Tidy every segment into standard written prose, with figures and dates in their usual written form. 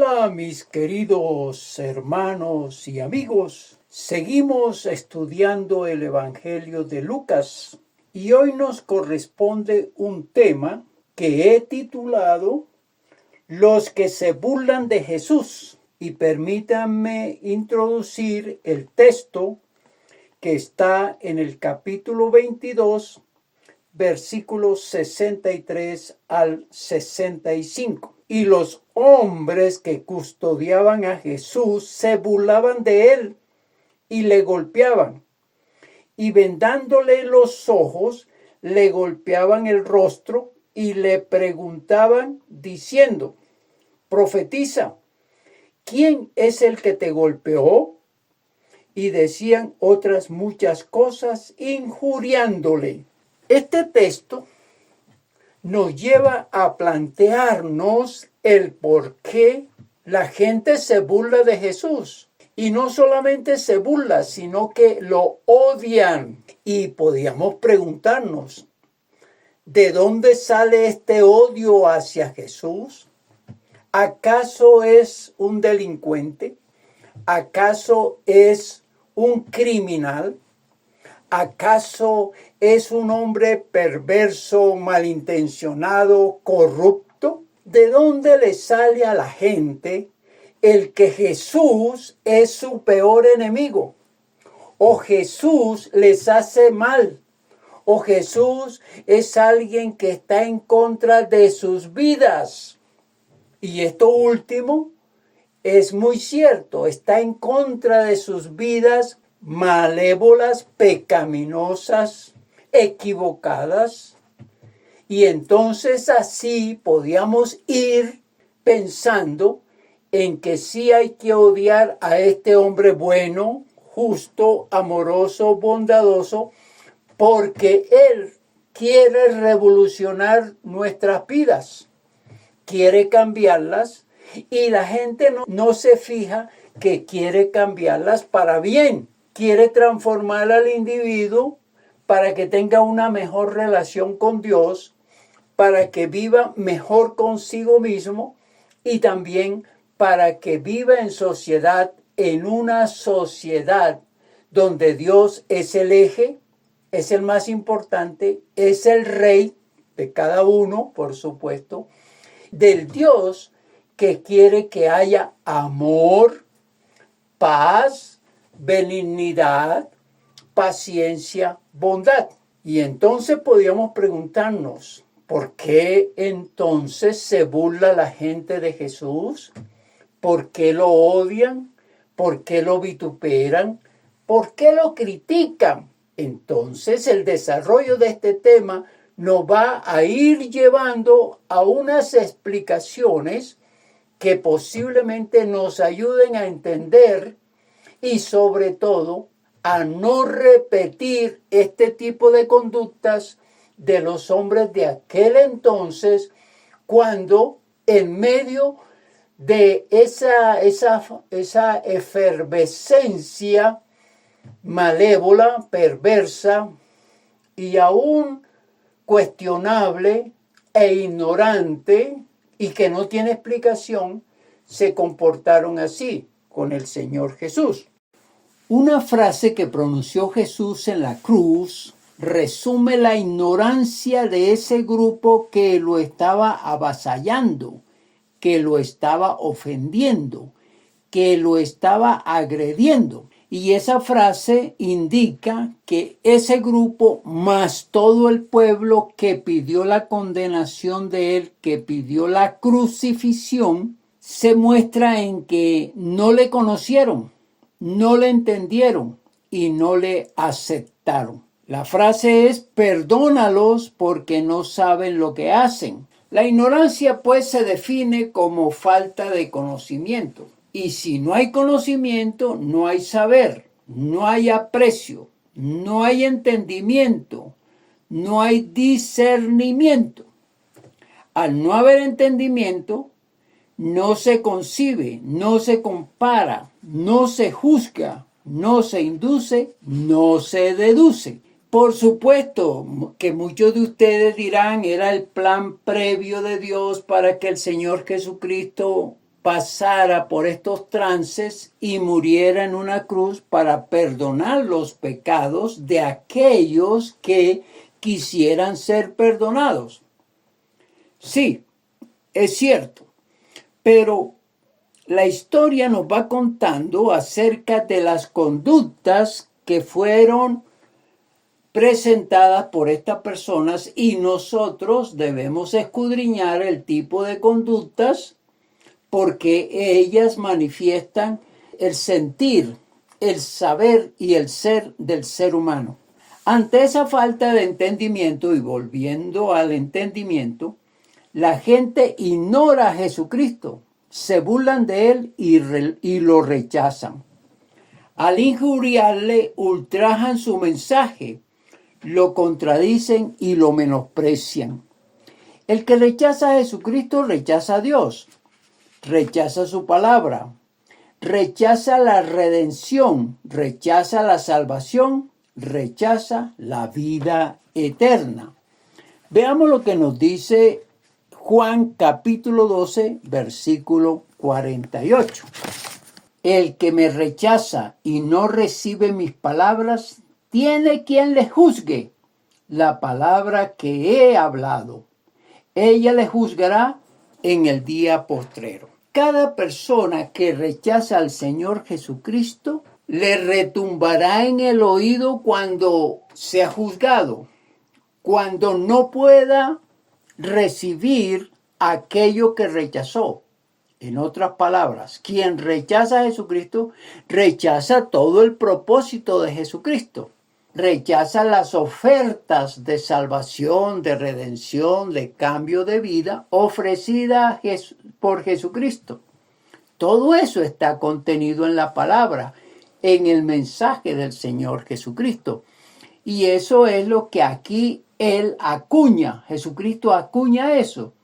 Hola mis queridos hermanos y amigos, seguimos estudiando el Evangelio de Lucas y hoy nos corresponde un tema que he titulado Los que se burlan de Jesús, y permítanme introducir el texto que está en el capítulo 22, versículos 63 al 65. Y los hombres que custodiaban a Jesús se burlaban de él y le golpeaban, y vendándole los ojos, le golpeaban el rostro y le preguntaban diciendo: profetiza, ¿quién es el que te golpeó? Y decían otras muchas cosas injuriándole. Este texto nos lleva a plantearnos el por qué la gente se burla de Jesús. Y no solamente se burla, sino que lo odian. Y podíamos preguntarnos, ¿de dónde sale este odio hacia Jesús? ¿Acaso es un delincuente? ¿Acaso es un criminal? ¿Acaso es un hombre perverso, malintencionado, corrupto? ¿De dónde le sale a la gente el que Jesús es su peor enemigo? ¿O Jesús les hace mal? ¿O Jesús es alguien que está en contra de sus vidas? Y esto último es muy cierto, está en contra de sus vidas malévolas, pecaminosas, equivocadas. Y entonces así podíamos ir pensando en que sí hay que odiar a este hombre bueno, justo, amoroso, bondadoso, porque él quiere revolucionar nuestras vidas, quiere cambiarlas, y la gente no se fija que quiere cambiarlas para bien. Quiere transformar al individuo para que tenga una mejor relación con Dios, para que viva mejor consigo mismo y también para que viva en sociedad, en una sociedad donde Dios es el eje, es el más importante, es el rey de cada uno, por supuesto, del Dios que quiere que haya amor, paz, benignidad, paciencia, bondad. Y entonces podríamos preguntarnos, ¿por qué entonces se burla la gente de Jesús? ¿Por qué lo odian? ¿Por qué lo vituperan? ¿Por qué lo critican? Entonces el desarrollo de este tema nos va a ir llevando a unas explicaciones que posiblemente nos ayuden a entender y sobre todo a no repetir este tipo de conductas de los hombres de aquel entonces, cuando en medio de esa efervescencia malévola, perversa y aún cuestionable e ignorante y que no tiene explicación, se comportaron así con el Señor Jesús. Una frase que pronunció Jesús en la cruz resume la ignorancia de ese grupo que lo estaba avasallando, que lo estaba ofendiendo, que lo estaba agrediendo. Y esa frase indica que ese grupo, más todo el pueblo que pidió la condenación de él, que pidió la crucifixión, se muestra en que no le conocieron, no le entendieron y no le aceptaron. La frase es: perdónalos porque no saben lo que hacen. La ignorancia pues se define como falta de conocimiento. Y si no hay conocimiento, no hay saber, no hay aprecio, no hay entendimiento, no hay discernimiento. Al no haber entendimiento, no se concibe, no se compara, no se juzga, no se induce, no se deduce. Por supuesto que muchos de ustedes dirán, era el plan previo de Dios para que el Señor Jesucristo pasara por estos trances y muriera en una cruz para perdonar los pecados de aquellos que quisieran ser perdonados. Sí, es cierto, pero la historia nos va contando acerca de las conductas que fueron presentadas por estas personas y nosotros debemos escudriñar el tipo de conductas porque ellas manifiestan el sentir, el saber y el ser del ser humano. Ante esa falta de entendimiento y volviendo al entendimiento, la gente ignora a Jesucristo, se burlan de él y lo rechazan. Al injuriarle, ultrajan su mensaje, lo contradicen y lo menosprecian. El que rechaza a Jesucristo rechaza a Dios, rechaza su palabra, rechaza la redención, rechaza la salvación, rechaza la vida eterna. Veamos lo que nos dice Juan capítulo 12, versículo 48. El que me rechaza y no recibe mis palabras, tiene quien le juzgue la palabra que he hablado. Ella le juzgará en el día postrero. Cada persona que rechaza al Señor Jesucristo le retumbará en el oído cuando sea juzgado, cuando no pueda recibir aquello que rechazó. En otras palabras, quien rechaza a Jesucristo, rechaza todo el propósito de Jesucristo. Rechaza las ofertas de salvación, de redención, de cambio de vida ofrecidas por Jesucristo. Todo eso está contenido en la palabra, en el mensaje del Señor Jesucristo. Y eso es lo que aquí Él acuña. Jesucristo acuña eso.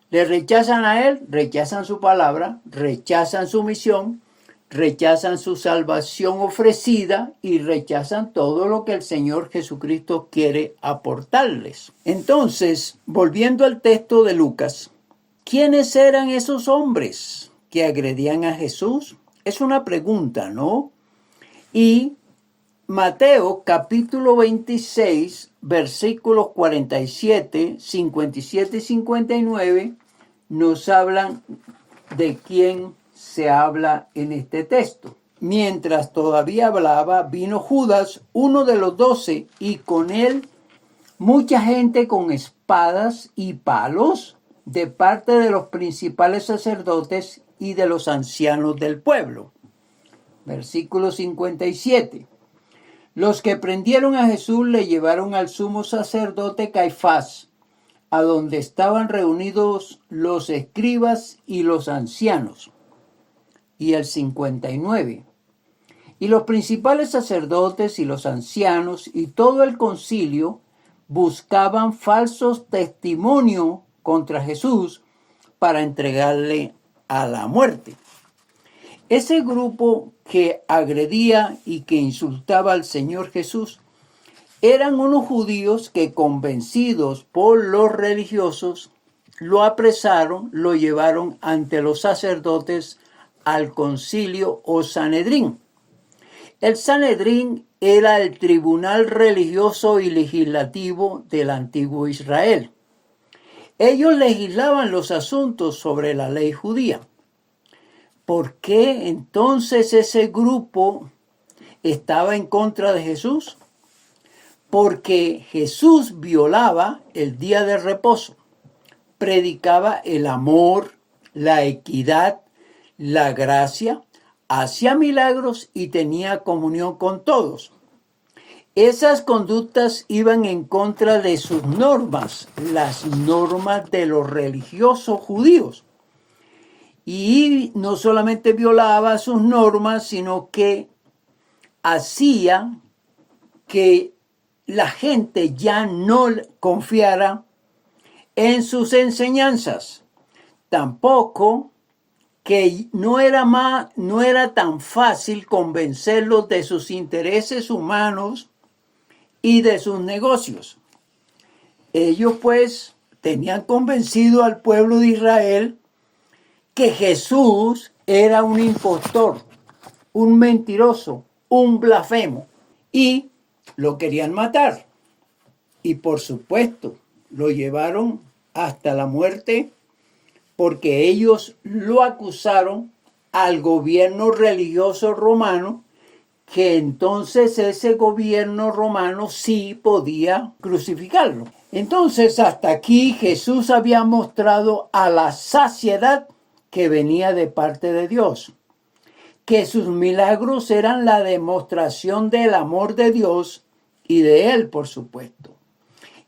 Le rechazan a Él, rechazan su palabra, rechazan su misión, rechazan su salvación ofrecida y rechazan todo lo que el Señor Jesucristo quiere aportarles. Entonces, volviendo al texto de Lucas, ¿quiénes eran esos hombres que agredían a Jesús? Es una pregunta, ¿no? Y Mateo capítulo 26, versículos 47, 57 y 59 nos hablan de quién se habla en este texto. Mientras todavía hablaba, vino Judas, uno de los 12, y con él mucha gente con espadas y palos de parte de los principales sacerdotes y de los ancianos del pueblo. Versículo 57. Los que prendieron a Jesús le llevaron al sumo sacerdote Caifás, a donde estaban reunidos los escribas y los ancianos. Y el 59. Y los principales sacerdotes y los ancianos y todo el concilio buscaban falsos testimonios contra Jesús para entregarle a la muerte. Ese grupo que agredía y que insultaba al Señor Jesús eran unos judíos que, convencidos por los religiosos, lo apresaron, lo llevaron ante los sacerdotes al concilio o Sanedrín. El Sanedrín era el tribunal religioso y legislativo del antiguo Israel. Ellos legislaban los asuntos sobre la ley judía. ¿Por qué entonces ese grupo estaba en contra de Jesús? Porque Jesús violaba el día de reposo, predicaba el amor, la equidad, la gracia, hacía milagros y tenía comunión con todos. Esas conductas iban en contra de sus normas, las normas de los religiosos judíos. Y no solamente violaba sus normas, sino que hacía que la gente ya no confiara en sus enseñanzas. Tampoco que no era tan fácil convencerlos de sus intereses humanos y de sus negocios. Ellos pues tenían convencido al pueblo de Israel que Jesús era un impostor, un mentiroso, un blasfemo, y lo querían matar. Y por supuesto, lo llevaron hasta la muerte porque ellos lo acusaron al gobierno religioso romano, que entonces ese gobierno romano sí podía crucificarlo. Entonces hasta aquí Jesús había mostrado a la saciedad que venía de parte de Dios, que sus milagros eran la demostración del amor de Dios y de Él, por supuesto,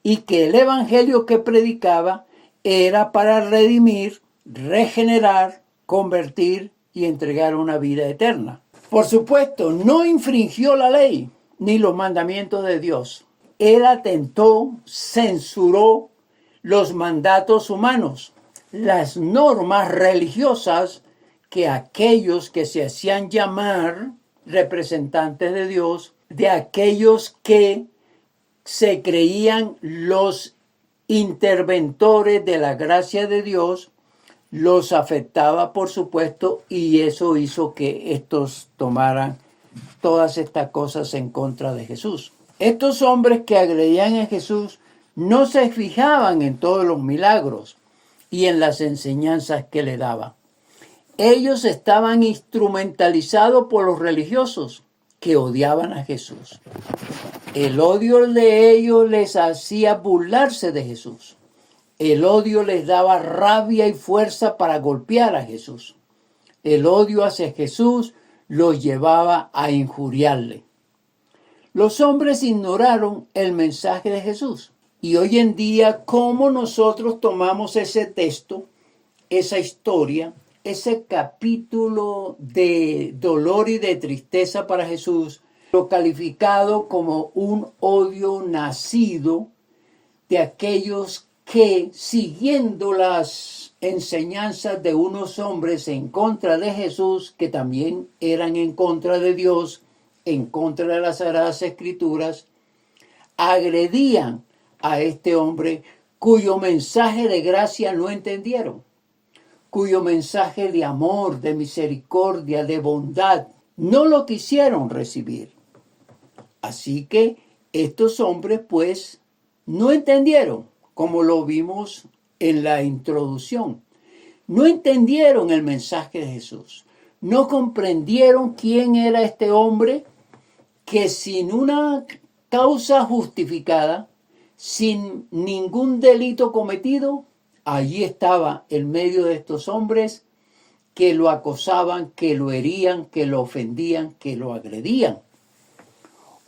y que el evangelio que predicaba era para redimir, regenerar, convertir y entregar una vida eterna. Por supuesto, no infringió la ley ni los mandamientos de Dios. Él atentó, censuró los mandatos humanos, las normas religiosas que aquellos que se hacían llamar representantes de Dios, de aquellos que se creían los interventores de la gracia de Dios, los afectaba, por supuesto, y eso hizo que estos tomaran todas estas cosas en contra de Jesús. Estos hombres que agredían a Jesús no se fijaban en todos los milagros y en las enseñanzas que le daba. Ellos estaban instrumentalizados por los religiosos que odiaban a Jesús. El odio de ellos les hacía burlarse de Jesús. El odio les daba rabia y fuerza para golpear a Jesús. El odio hacia Jesús los llevaba a injuriarle. Los hombres ignoraron el mensaje de Jesús. Y hoy en día, ¿cómo nosotros tomamos ese texto, esa historia, ese capítulo de dolor y de tristeza para Jesús, lo calificado como un odio nacido de aquellos que, siguiendo las enseñanzas de unos hombres en contra de Jesús, que también eran en contra de Dios, en contra de las Sagradas Escrituras, agredían a este hombre cuyo mensaje de gracia no entendieron, cuyo mensaje de amor, de misericordia, de bondad, no lo quisieron recibir. Así que estos hombres, pues, no entendieron, como lo vimos en la introducción. No entendieron el mensaje de Jesús. No comprendieron quién era este hombre que sin una causa justificada, sin ningún delito cometido, allí estaba en medio de estos hombres que lo acosaban, que lo herían, que lo ofendían, que lo agredían.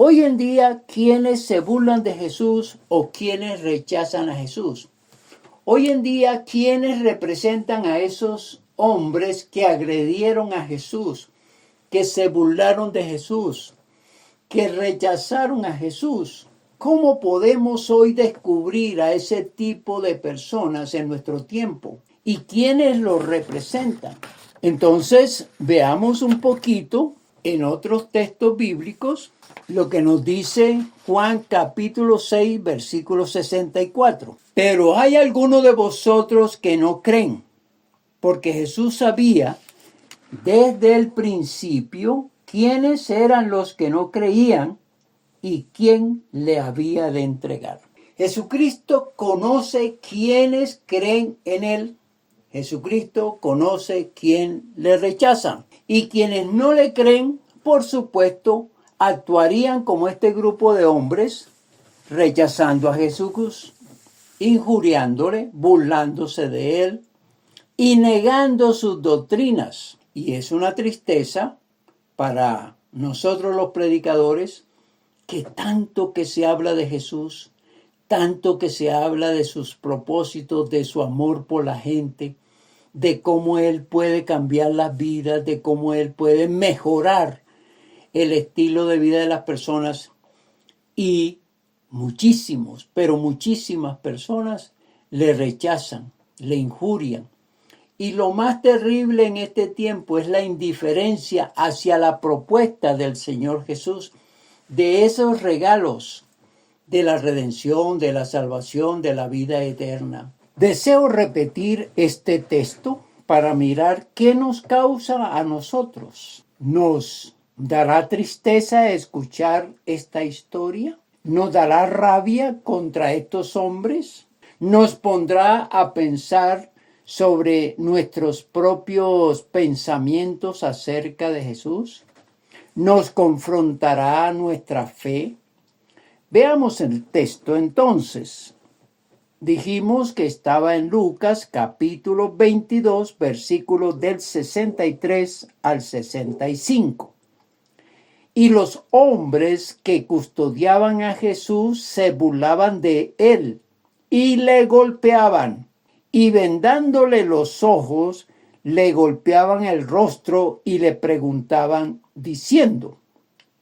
Hoy en día, ¿quiénes se burlan de Jesús o quiénes rechazan a Jesús? Hoy en día, ¿quiénes representan a esos hombres que agredieron a Jesús, que se burlaron de Jesús, que rechazaron a Jesús? ¿Cómo podemos hoy descubrir a ese tipo de personas en nuestro tiempo? ¿Y quiénes los representan? Entonces, veamos un poquito en otros textos bíblicos lo que nos dice Juan capítulo 6, versículo 64. Pero hay algunos de vosotros que no creen, porque Jesús sabía desde el principio quiénes eran los que no creían y quién le había de entregar. Jesucristo conoce quiénes creen en Él. Jesucristo conoce quién le rechazan. Y quienes no le creen, por supuesto, actuarían como este grupo de hombres, rechazando a Jesús, injuriándole, burlándose de Él y negando sus doctrinas. Y es una tristeza para nosotros los predicadores que tanto que se habla de Jesús, tanto que se habla de sus propósitos, de su amor por la gente, de cómo Él puede cambiar las vidas, de cómo Él puede mejorar el estilo de vida de las personas. Y muchísimos, pero muchísimas personas le rechazan, le injurian. Y lo más terrible en este tiempo es la indiferencia hacia la propuesta del Señor Jesús, de esos regalos de la redención, de la salvación, de la vida eterna. Deseo repetir este texto para mirar qué nos causa a nosotros. ¿Nos dará tristeza escuchar esta historia? ¿Nos dará rabia contra estos hombres? ¿Nos pondrá a pensar sobre nuestros propios pensamientos acerca de Jesús? ¿Nos confrontará nuestra fe? Veamos el texto entonces. Dijimos que estaba en Lucas capítulo 22, versículos del 63 al 65. Y los hombres que custodiaban a Jesús se burlaban de él y le golpeaban, y vendándole los ojos, le golpeaban el rostro y le preguntaban diciendo: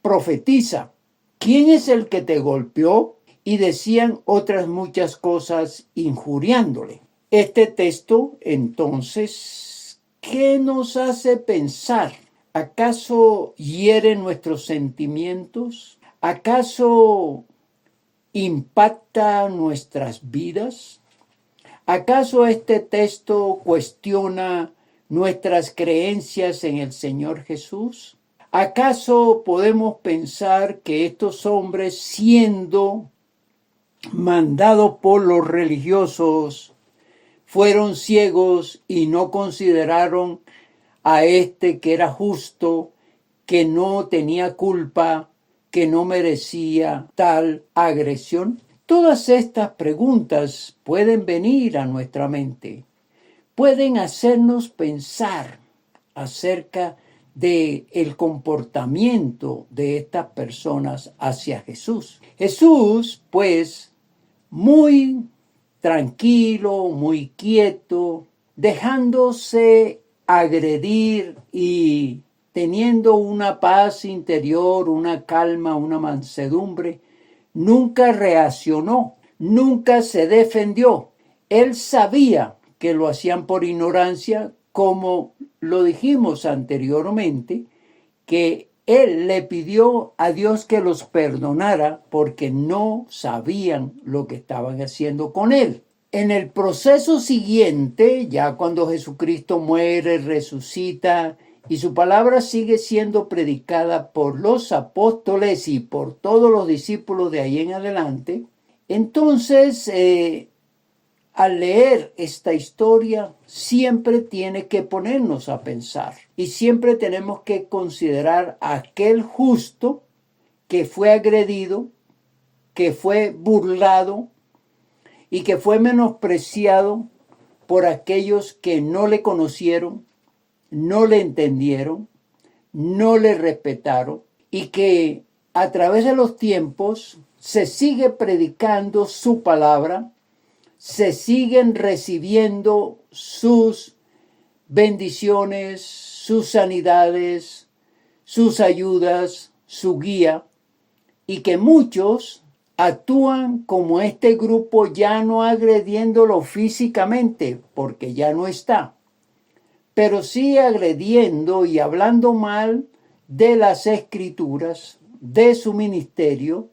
profetiza, ¿quién es el que te golpeó? Y decían otras muchas cosas injuriándole. Este texto, entonces, ¿qué nos hace pensar? ¿Acaso hiere nuestros sentimientos? ¿Acaso impacta nuestras vidas? ¿Acaso este texto cuestiona nuestras creencias en el Señor Jesús? ¿Acaso podemos pensar que estos hombres, siendo mandados por los religiosos, fueron ciegos y no consideraron a este que era justo, que no tenía culpa, que no merecía tal agresión? Todas estas preguntas pueden venir a nuestra mente, pueden hacernos pensar acerca de el comportamiento de estas personas hacia Jesús. Jesús, pues, muy tranquilo, muy quieto, dejándose agredir y teniendo una paz interior, una calma, una mansedumbre, nunca reaccionó, nunca se defendió. Él sabía que lo hacían por ignorancia, como lo dijimos anteriormente, que él le pidió a Dios que los perdonara porque no sabían lo que estaban haciendo con él. En el proceso siguiente, ya cuando Jesucristo muere, resucita y su palabra sigue siendo predicada por los apóstoles y por todos los discípulos de ahí en adelante, entonces al leer esta historia siempre tiene que ponernos a pensar y siempre tenemos que considerar a aquel justo que fue agredido, que fue burlado y que fue menospreciado por aquellos que no le conocieron, no le entendieron, no le respetaron, y que a través de los tiempos se sigue predicando su palabra, se siguen recibiendo sus bendiciones, sus sanidades, sus ayudas, su guía, y que muchos actúan como este grupo, ya no agrediéndolo físicamente, porque ya no está, pero sí agrediendo y hablando mal de las Escrituras, de su ministerio,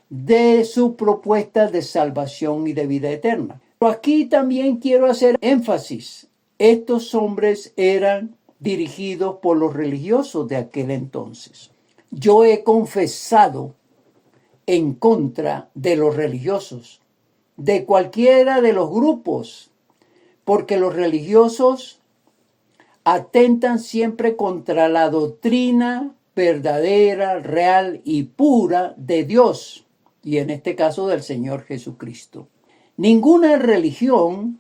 de su propuesta de salvación y de vida eterna. Pero aquí también quiero hacer énfasis. Estos hombres eran dirigidos por los religiosos de aquel entonces. Yo he confesado en contra de los religiosos, de cualquiera de los grupos, porque los religiosos atentan siempre contra la doctrina verdadera, real y pura de Dios, y en este caso del Señor Jesucristo. Ninguna religión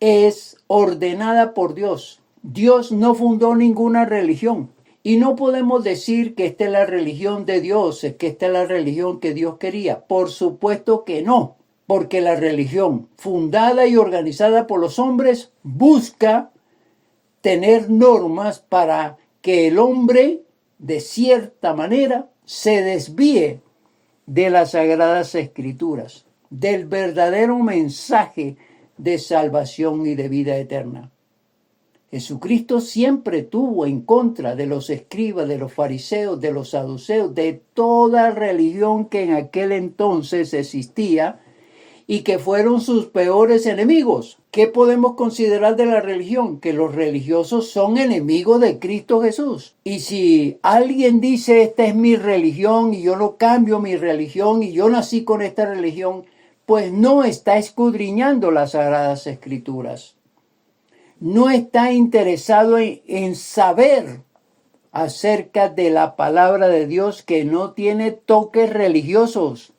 es ordenada por Dios. Dios no fundó ninguna religión. Y no podemos decir que esta es la religión de Dios, que esta es la religión que Dios quería. Por supuesto que no, porque la religión fundada y organizada por los hombres busca tener normas para que el hombre, de cierta manera, se desvíe de las Sagradas Escrituras, del verdadero mensaje de salvación y de vida eterna. Jesucristo siempre tuvo en contra de los escribas, de los fariseos, de los saduceos, de toda religión que en aquel entonces existía y que fueron sus peores enemigos. ¿Qué podemos considerar de la religión? Que los religiosos son enemigos de Cristo Jesús. Y si alguien dice, esta es mi religión y yo no cambio mi religión y yo nací con esta religión, pues no está escudriñando las Sagradas Escrituras. No está interesado en saber acerca de la palabra de Dios, que no tiene toques religiosos.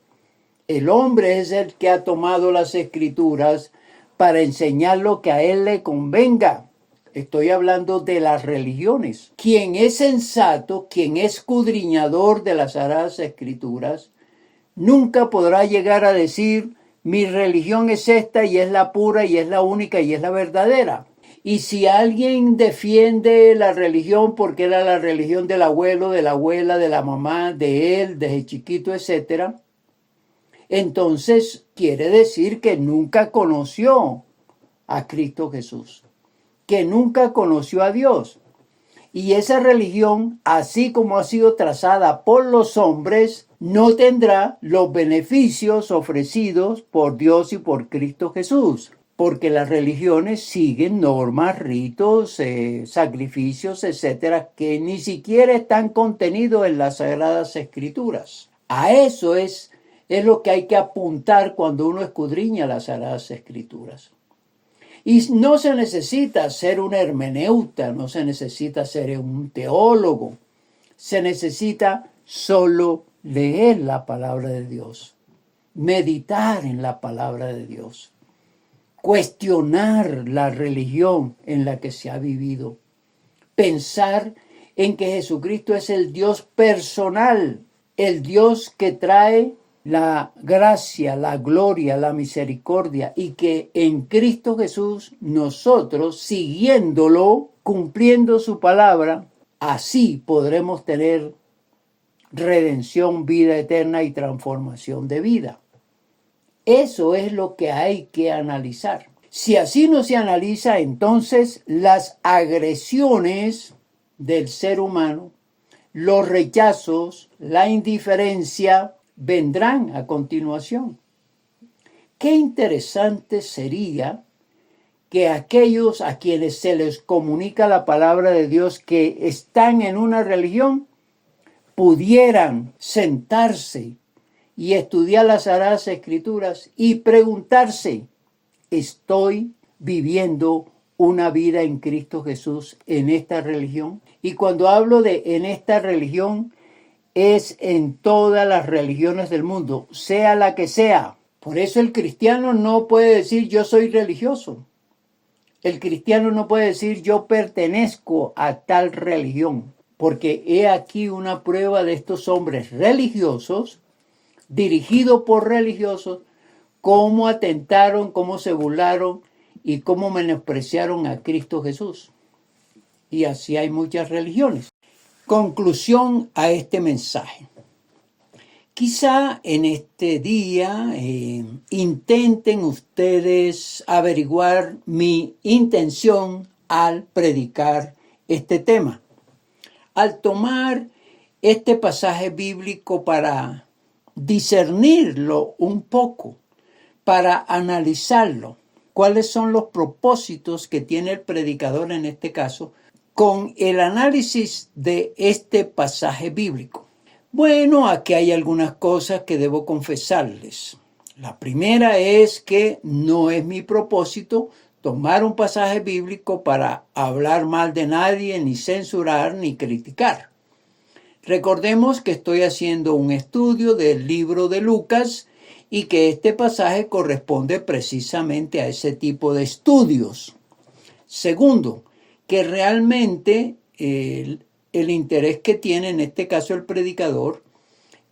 El hombre es el que ha tomado las Escrituras para enseñar lo que a él le convenga. Estoy hablando de las religiones. Quien es sensato, quien es escudriñador de las Sagradas Escrituras, nunca podrá llegar a decir, mi religión es esta y es la pura y es la única y es la verdadera. Y si alguien defiende la religión porque era la religión del abuelo, de la abuela, de la mamá, de él, desde chiquito, etcétera, entonces quiere decir que nunca conoció a Cristo Jesús, que nunca conoció a Dios. Y esa religión, así como ha sido trazada por los hombres, no tendrá los beneficios ofrecidos por Dios y por Cristo Jesús, porque las religiones siguen normas, ritos, sacrificios, etcétera, que ni siquiera están contenidos en las Sagradas Escrituras. A eso es lo que hay que apuntar cuando uno escudriña las Sagradas Escrituras. Y no se necesita ser un hermeneuta, no se necesita ser un teólogo, se necesita solo leer la palabra de Dios, meditar en la palabra de Dios, cuestionar la religión en la que se ha vivido, pensar en que Jesucristo es el Dios personal, el Dios que trae la gracia, la gloria, la misericordia, y que en Cristo Jesús nosotros, siguiéndolo, cumpliendo su palabra, así podremos tener redención, vida eterna y transformación de vida. Eso es lo que hay que analizar. Si así no se analiza, entonces las agresiones del ser humano, los rechazos, la indiferencia, vendrán a continuación. Qué interesante sería que aquellos a quienes se les comunica la palabra de Dios que están en una religión pudieran sentarse y estudiar las Sagradas Escrituras y preguntarse, ¿estoy viviendo una vida en Cristo Jesús en esta religión? Y cuando hablo de en esta religión, es en todas las religiones del mundo, sea la que sea. Por eso el cristiano no puede decir yo soy religioso. El cristiano no puede decir yo pertenezco a tal religión, porque he aquí una prueba de estos hombres religiosos, dirigidos por religiosos, cómo atentaron, cómo se burlaron y cómo menospreciaron a Cristo Jesús. Y así hay muchas religiones. Conclusión a este mensaje. Quizá en este día intenten ustedes averiguar mi intención al predicar este tema. Al tomar este pasaje bíblico para discernirlo un poco, para analizarlo, cuáles son los propósitos que tiene el predicador en este caso, con el análisis de este pasaje bíblico. Bueno, aquí hay algunas cosas que debo confesarles. La primera es que no es mi propósito tomar un pasaje bíblico para hablar mal de nadie, ni censurar, ni criticar. Recordemos que estoy haciendo un estudio del libro de Lucas y que este pasaje corresponde precisamente a ese tipo de estudios. Segundo, que realmente el interés que tiene en este caso el predicador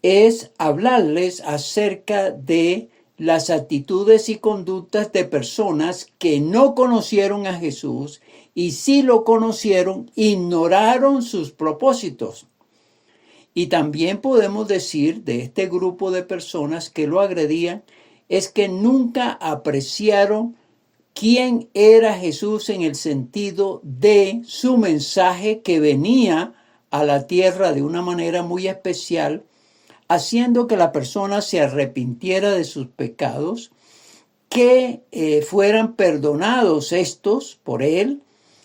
es hablarles acerca de las actitudes y conductas de personas que no conocieron a Jesús y si lo conocieron, ignoraron sus propósitos. Y también podemos decir de este grupo de personas que lo agredían es que nunca apreciaron quién era Jesús en el sentido de su mensaje que venía a la tierra de una manera muy especial, haciendo que la persona se arrepintiera de sus pecados que fueran perdonados estos por Él.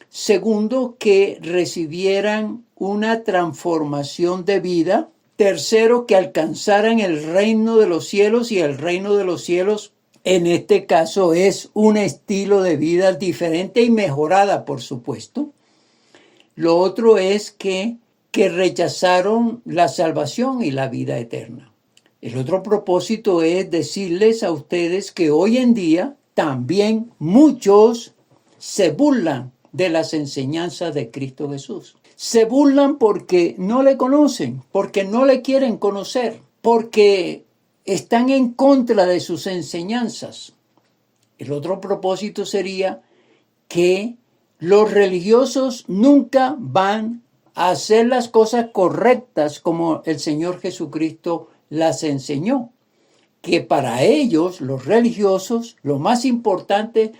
Segundo, que recibieran una transformación de vida. Tercero, que alcanzaran el reino de los cielos, y el reino de los cielos en este caso es un estilo de vida diferente y mejorada, por supuesto. Lo otro es que rechazaron la salvación y la vida eterna. El otro propósito es decirles a ustedes que hoy en día también muchos se burlan de las enseñanzas de Cristo Jesús. Se burlan porque no le conocen, porque no le quieren conocer, porque están en contra de sus enseñanzas. El otro propósito sería que los religiosos nunca van a hacer las cosas correctas como el Señor Jesucristo las enseñó. Que para ellos, los religiosos, lo más importante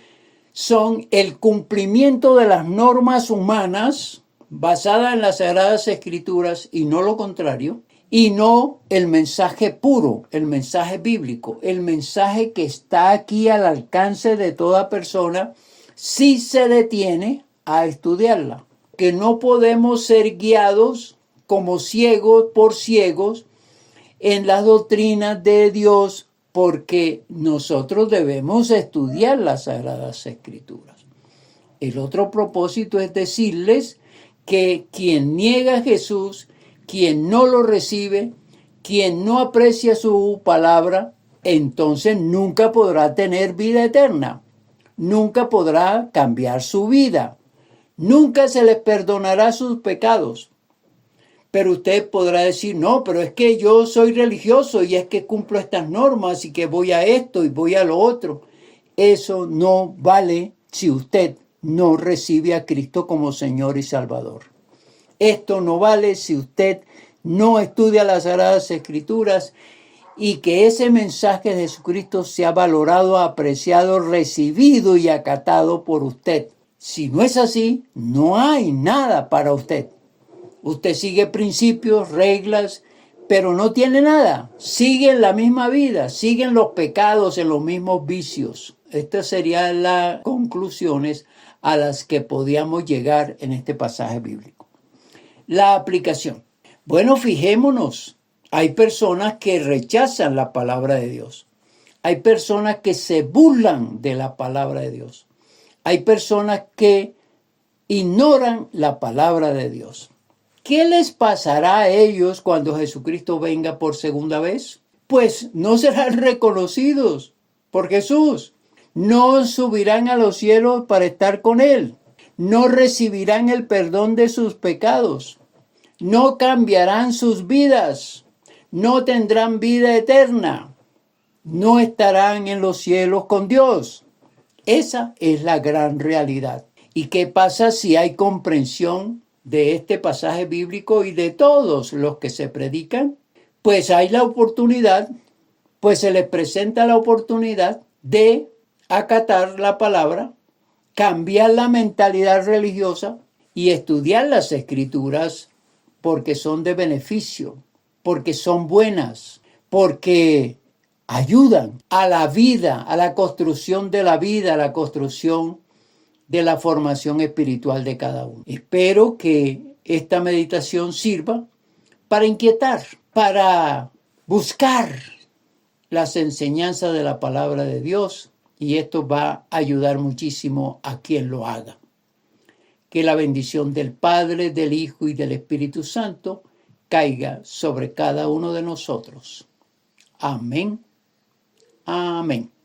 son el cumplimiento de las normas humanas basadas en las Sagradas Escrituras y no lo contrario, y no el mensaje puro, el mensaje bíblico, el mensaje que está aquí al alcance de toda persona si se detiene a estudiarla. Que no podemos ser guiados como ciegos por ciegos en las doctrinas de Dios, porque nosotros debemos estudiar las Sagradas Escrituras. El otro propósito es decirles que quien niega a Jesús, quien no lo recibe, quien no aprecia su palabra, entonces nunca podrá tener vida eterna, nunca podrá cambiar su vida, nunca se les perdonará sus pecados. Pero usted podrá decir, no, pero es que yo soy religioso y es que cumplo estas normas y que voy a esto y voy a lo otro. Eso no vale si usted no recibe a Cristo como Señor y Salvador. Esto no vale si usted no estudia las Sagradas Escrituras y que ese mensaje de Jesucristo sea valorado, apreciado, recibido y acatado por usted. Si no es así, no hay nada para usted. Usted sigue principios, reglas, pero no tiene nada. Sigue en la misma vida, sigue en los pecados, en los mismos vicios. Estas serían las conclusiones a las que podíamos llegar en este pasaje bíblico. La aplicación. Bueno, fijémonos. Hay personas que rechazan la palabra de Dios. Hay personas que se burlan de la palabra de Dios. Hay personas que ignoran la palabra de Dios. ¿Qué les pasará a ellos cuando Jesucristo venga por segunda vez? Pues no serán reconocidos por Jesús. No subirán a los cielos para estar con Él. No recibirán el perdón de sus pecados. No cambiarán sus vidas. No tendrán vida eterna. No estarán en los cielos con Dios. Esa es la gran realidad. ¿Y qué pasa si hay comprensión de este pasaje bíblico y de todos los que se predican? Pues hay la oportunidad, pues se les presenta la oportunidad de acatar la palabra, cambiar la mentalidad religiosa y estudiar las Escrituras porque son de beneficio, porque son buenas, porque ayudan a la vida, a la construcción de la vida, a la construcción de la formación espiritual de cada uno. Espero que esta meditación sirva para inquietar, para buscar las enseñanzas de la palabra de Dios, y esto va a ayudar muchísimo a quien lo haga. Que la bendición del Padre, del Hijo y del Espíritu Santo caiga sobre cada uno de nosotros. Amén. Amén.